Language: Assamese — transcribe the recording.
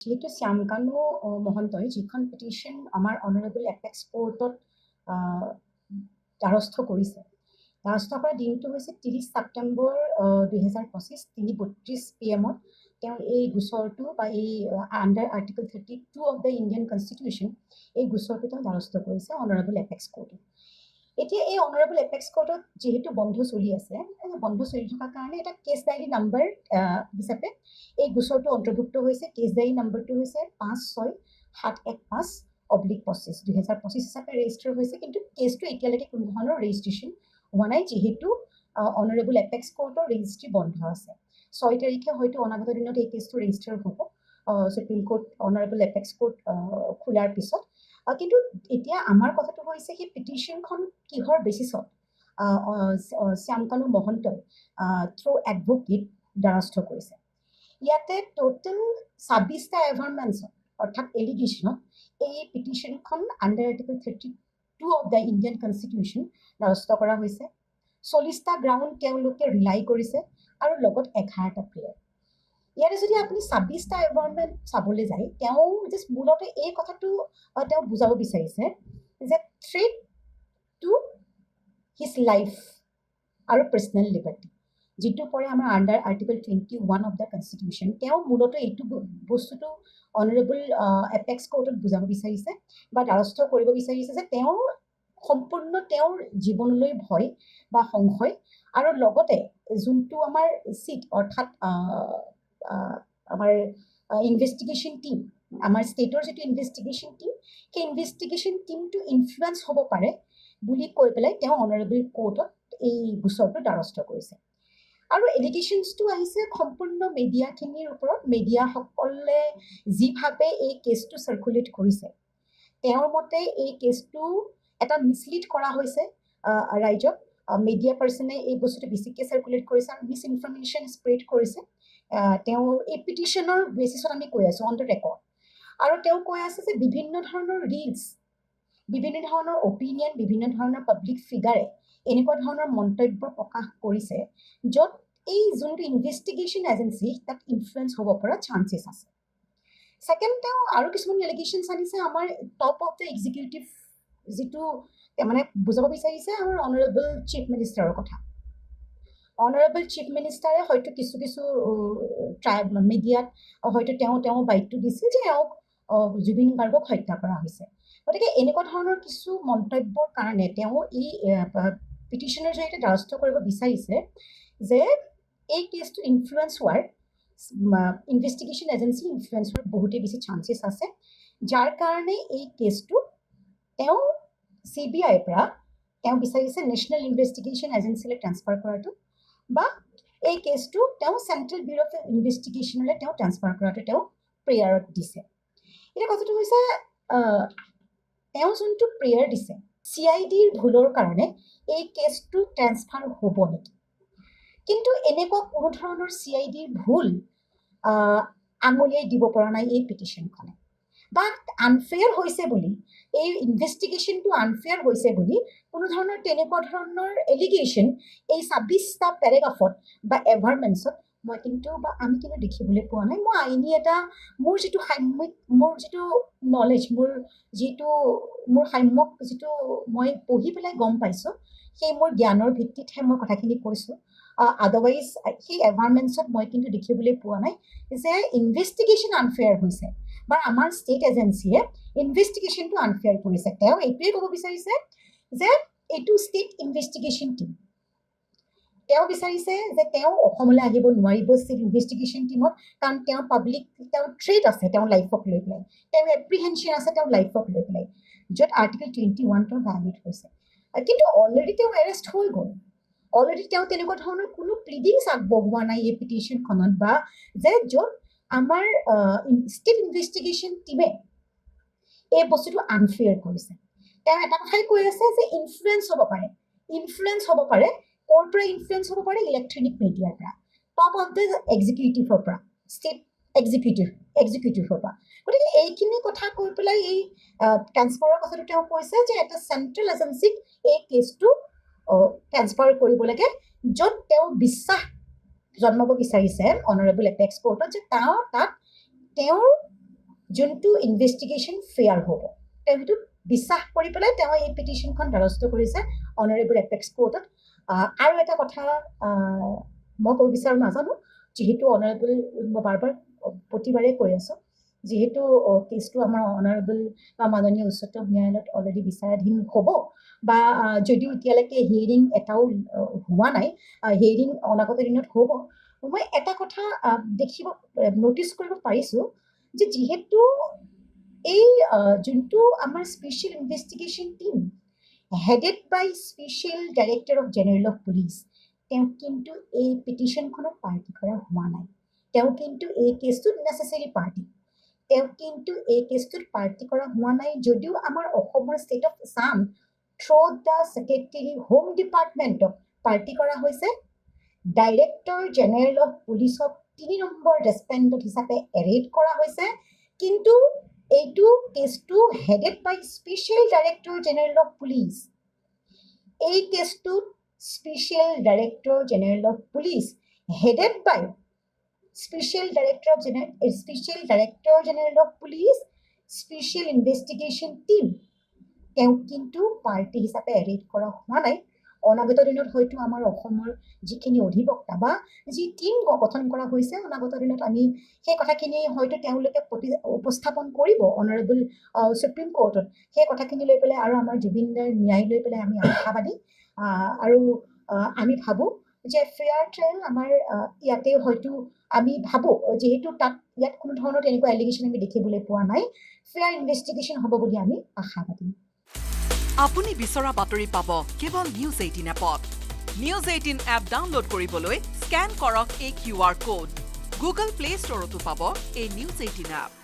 যেহেতু শ্যামকানু মহন্তই যিখন পিটিশ্যন আমাৰ অনাৰেবল এপেক্স কোৰ্টত দ্বাৰস্থ কৰিছে, দ্বাৰস্থ কৰা দিনটো হৈছে 30 ছেপ্টেম্বৰ 2025 3:32 PM তেওঁ এই গোচৰটো বা এই under article 32 of the Indian constitution এই গোচৰটো তেওঁ দ্বাৰস্থ কৰিছে অনাৰেবল এপেক্স কোৰ্টত। এতিয়া এই অনাৰেবল এপেক্স কোৰ্টত যিহেতু বন্ধ চলি আছে, বন্ধ চলি থকাৰ কাৰণে এটা কেছ ডায়েৰী নাম্বাৰ হিচাপে এই গোচৰটো অন্তৰ্ভুক্ত হৈছে। কেছ ডায়েৰী নাম্বাৰটো হৈছে 56715/25 2025 হিচাপে ৰেজিষ্টাৰ হৈছে, কিন্তু কেছটো এতিয়ালৈকে কোনো ধৰণৰ ৰেজিষ্ট্ৰেশ্যন হোৱা নাই, যিহেতু অনাৰেবল এপেক্স কোৰ্টৰ ৰেজিষ্ট্ৰি বন্ধ আছে। 6 তাৰিখে হয়তো অনাগত দিনত এই কেছটো ৰেজিষ্টাৰ হ'ব supreme court honourable apex court খোলাৰ পিছত। কিন্তু এতিয়া আমাৰ কথাটো হৈছে সেই পিটিশ্যনখন কিহৰ বেচিছত শ্যামকানু মহন্তই থ্ৰু এডভোকেট দ্বাৰস্থ কৰিছে। ইয়াতে টোটেল 26টা এভাৰমেণ্টছত অৰ্থাৎ এলিগেশ্যনত এই পিটিশ্যনখন under article 32 of the Indian constitution দ্বাৰস্থ কৰা হৈছে। 40টা গ্ৰাউণ্ড তেওঁলোকে ৰিলাই কৰিছে আৰু লগত 11টা প্লেয়াৰ। ইয়াৰে যদি আপুনি 26টা এভাৰমেণ্ট চাবলৈ যায়, তেওঁ জাষ্ট মূলতে এই কথাটো তেওঁ বুজাব বিচাৰিছে যে থ্ৰেট টু হিজ লাইফ আৰু পাৰ্চনেল লিবাৰ্টি, যিটো পৰে আমাৰ under article 21 of the constitution. তেওঁ মূলতে এইটো বস্তুটো অনাৰেবল এপেক্স কোৰ্টত বুজাব বিচাৰিছে বা দ্বাৰস্থ কৰিব বিচাৰিছে যে তেওঁৰ সম্পূৰ্ণ তেওঁৰ জীৱনলৈ ভয় বা সংশয়, আৰু লগতে যোনটো আমাৰ চিট অৰ্থাৎ আমাৰ ইনভেষ্টিগেশ্যন টীম, আমাৰ ষ্টেটৰ যিটো ইনভেষ্টিগেশ্যন টীম, সেই ইনভেষ্টিগেশ্যন টীমটো ইনফ্লুৱেঞ্চ হ'ব পাৰে বুলি কৈ পেলাই তেওঁ অনাৰেবল কোৰ্টত এই গোচৰটো দ্বাৰস্থ কৰিছে। আৰু এলিগেশ্যনছটো আহিছে সম্পূৰ্ণ মিডিয়াখিনিৰ ওপৰত। মিডিয়াসকলে যিভাৱে এই কেছটো চাৰ্কুলেট কৰিছে, তেওঁৰ মতে এই কেছটো এটা মিছলিড কৰা হৈছে ৰাইজক। মিডিয়া পাৰ্চনে এই বস্তুটো বেছিকৈ চাৰ্কুলেট কৰিছে আৰু মিছ ইনফৰ্মেশ্যন স্প্ৰেড কৰিছে। তেওঁ এই পিটিশ্যনৰ বেচিছত আমি কৈ আছোঁ অন দ্য ৰেকৰ্ড, আৰু তেওঁ কৈ আছে যে বিভিন্ন ধৰণৰ ৰিলছ, বিভিন্ন ধৰণৰ অপিনিয়ন, বিভিন্ন ধৰণৰ পাব্লিক ফিগাৰে এনেকুৱা ধৰণৰ মন্তব্য প্ৰকাশ কৰিছে য'ত এই যোনটো ইনভেষ্টিগেশ্যন এজেঞ্চি তাত ইনফ্লুৱেঞ্চ হ'ব পৰা চান্সেছ আছে। ছেকেণ্ড, তেওঁ আৰু কিছুমান এলিগেশ্যনছ আনিছে আমাৰ টপ অফ দ্য এক্সিকিউটিভ, যিটো মানে বুজাব বিচাৰিছে আমাৰ অনাৰেবল চিফ মিনিষ্টাৰৰ কথা। অনাৰেবল চিফ মিনিষ্টাৰে হয়তো কিছু মিডিয়াত হয়তো তেওঁ বাইটটো দিছিল যে এওঁক জুবিন গাৰ্গক হত্যা কৰা হৈছে। গতিকে এনেকুৱা ধৰণৰ কিছু মন্তব্যৰ কাৰণে তেওঁ এই পিটিশ্যনৰ জৰিয়তে দ্বাৰস্থ কৰিব বিচাৰিছে যে এই কেছটো ইনফ্লুৱেঞ্চ হোৱাৰ, ইনভেষ্টিগেশ্যন এজেঞ্চি ইনফ্লুৱেঞ্চ হোৱাৰ বহুতেই বেছি চান্সেছ আছে, যাৰ কাৰণে এই কেছটো তেওঁ CBIৰ পৰা তেওঁ বিচাৰিছে নেশ্যনেল ইনভেষ্টিগেশ্যন এজেঞ্চিলৈ ট্ৰান্সফাৰ কৰাটো, বা এই কেছটো তেওঁ চেণ্ট্ৰেল ব্যুৰ অফ ইনভেষ্টিগেশ্যনলৈ তেওঁ ট্ৰান্সফাৰ কৰাটো তেওঁ প্ৰেয়াৰত দিছে। এতিয়া কথাটো হৈছে তেওঁ যোনটো প্ৰেয়াৰ দিছে, CIDৰ ভুলৰ কাৰণে এই কেছটো ট্ৰান্সফাৰ হ'ব নেকি? কিন্তু এনেকুৱা কোনো ধৰণৰ CIDৰ ভুল আঙুলিয়াই দিব পৰা নাই এই পিটিশ্যনখনে, বা আনফেয়াৰ হৈছে বুলি, এই ইনভেষ্টিগেশ্যনটো আনফেয়াৰ হৈছে বুলি কোনো ধৰণৰ তেনেকুৱা ধৰণৰ এলিগেশ্যন এই 26টা পেৰাগ্ৰাফত বা এভাৰমেণ্টছত মই কিন্তু বা আমি কিন্তু দেখিবলৈ পোৱা নাই। মই আইনী এটা মোৰ যিটো নলেজ, মোৰ সাম্যক যিটো মই পঢ়ি পেলাই গম পাইছোঁ, সেই মোৰ জ্ঞানৰ ভিত্তিতহে মই কথাখিনি কৈছোঁ। আদাৰৱাইজ সেই এভাৰমেণ্টছত মই কিন্তু দেখিবলৈ পোৱা নাই যে ইনভেষ্টিগেশ্যন আনফেয়াৰ হৈছে বা আমাৰ ষ্টেট এজেঞ্চিয়ে ইনভেষ্টিগেশ্যনটো আনফেয়াৰ কৰিছে। তেওঁ এইটোৱে ক'ব বিচাৰিছে যে এইটো ষ্টেট ইনভেষ্টিগেশ্যন টীম, তেওঁ বিচাৰিছে যে তেওঁ অসমলৈ আহিব নোৱাৰিব ষ্টেট ইনভেষ্টিগেশ্যন টীমত, কাৰণ তেওঁ তেওঁৰ থ্ৰেট আছে তেওঁৰ লাইফক লৈ পেলাই, তেওঁৰ এপ্ৰিহেনশ্যন আছে তেওঁৰ লাইফক লৈ পেলাই, য'ত আৰ্টিকল 21 ভায়োলেট হৈছে। কিন্তু অলৰেডি তেওঁ এৰেষ্ট হৈ গ'ল, অলৰেডি তেওঁ তেনেকুৱা ধৰণৰ কোনো প্লিডিংছ আগবঢ়োৱা নাই এই পিটিশ্যনখনত, বা যে য'ত আমাৰ ষ্টেট ইনভেষ্টিগেশ্যন টীমে এই বস্তুটো আনফেয়াৰ কৰিছে। তেওঁ এটা কথাই কৈ আছে যে ইনফ্লুৱেঞ্চ হ'ব পাৰে, ক'ৰ পৰা ইনফ্লুৱেঞ্চ হ'ব পাৰে? ইলেক্ট্ৰনিক মিডিয়াৰ পৰা, টপ অফ দ্য এক্সিকিউটিভৰ পৰা, ষ্টেট এক্সিকিউটিভৰ পৰা। গতিকে এইখিনি কথা কৈ পেলাই এই ট্ৰান্সফাৰৰ কথাটো তেওঁ কৈছে যে এটা চেণ্ট্ৰেল এজেঞ্চিক এই কেছটো ট্ৰান্সফাৰ কৰিব লাগে, য'ত তেওঁ বিশ্বাস জন্মাব বিচাৰিছে অনাৰেবল এপেক্স কোৰ্টত যে তাত তেওঁৰ যোনটো ইনভেষ্টিগেশ্যন ফেয়াৰ হ'ব তেওঁ সেইটো বিশ্বাস কৰি পেলাই তেওঁ এই পিটিশ্যনখন দ্বাৰস্থ কৰিছে অনাৰেবল এপেক্স কোৰ্টত। আৰু এটা কথা মই ক'ব বিচাৰোঁ, নাজানো, যিহেতু অনাৰেবল মই বাৰ বাৰ প্ৰতিবাৰে কৈ আছোঁ, যিহেতু কেছটো আমাৰ অনাৰেবল বা মাননীয় উচ্চতম ন্যায়ালয়ত অলৰেডি বিচাৰাধীন হ'ব, বা যদিও এতিয়ালৈকে হিয়াৰিং এটাও হোৱা নাই, হিয়াৰিং অনাগত দিনত হ'ব। মই এটা কথা নটিচ কৰিব পাৰিছোঁ যে যিহেতু এই যোনটো আমাৰ special investigation team headed by special director of general of police, তেওঁ কিন্তু এই পিটিশ্যনখনত পাৰ্টি কৰা হোৱা নাই। তেওঁ কিন্তু এই কেছটোত নেচেচেৰী পাৰ্টি, তেওঁ কিন্তু এই কেছটোত পাৰ্টি কৰা হোৱা নাই। যদিও আমাৰ অসমৰ state of Assam through the secretary home ডিপাৰ্টমেণ্টক পাৰ্টি কৰা হৈছে, ডাইৰেক্টৰ জেনেৰেল অফ পুলিচক ৩ নম্বৰ ৰেছপেণ্ডেণ্ট হিচাপে এৰেড কৰা হৈছে, কিন্তু এইটো কেছটো headed by special director general of police. এই কেছটোত special director general of police headed by special director general of police special investigation team, তেওঁ কিন্তু পাৰ্টি হিচাপে এৰেড কৰা হোৱা নাই। অনাগত দিনত হয়তো আমাৰ অসমৰ যিখিনি অধিবক্তা বা যি টীম গঠন কৰা হৈছে, অনাগত দিনত আমি সেই কথাখিনি হয়তো তেওঁলোকে উপস্থাপন কৰিব অনাৰেবল সুপ্ৰিম কোৰ্টত। সেই কথাখিনি লৈ পেলাই আৰু আমাৰ জুবিনদাৰ ন্যায় লৈ পেলাই আমি আশাবাদী, আৰু আমি ভাবোঁ যে ফেয়াৰ ট্ৰায়েল আমাৰ ইয়াতে হয়তো আমি ভাবোঁ, যিহেতু ইয়াত কোনো ধৰণৰ তেনেকুৱা এলিগেশ্যন আমি দেখিবলৈ পোৱা নাই, ফেয়াৰ ইনভেষ্টিগেশ্যন হ'ব বুলি আমি আশাবাদী। আপুনি বিচৰা বাতৰি পাব কেৱল নিউজ 18 এপত। নিউজ 18 এপ ডাউনলোড কৰিবলৈ স্কেন কৰক এই QR কোড। গুগল প্লে ষ্টৰতো পাব এই নিউজ 18 এপ।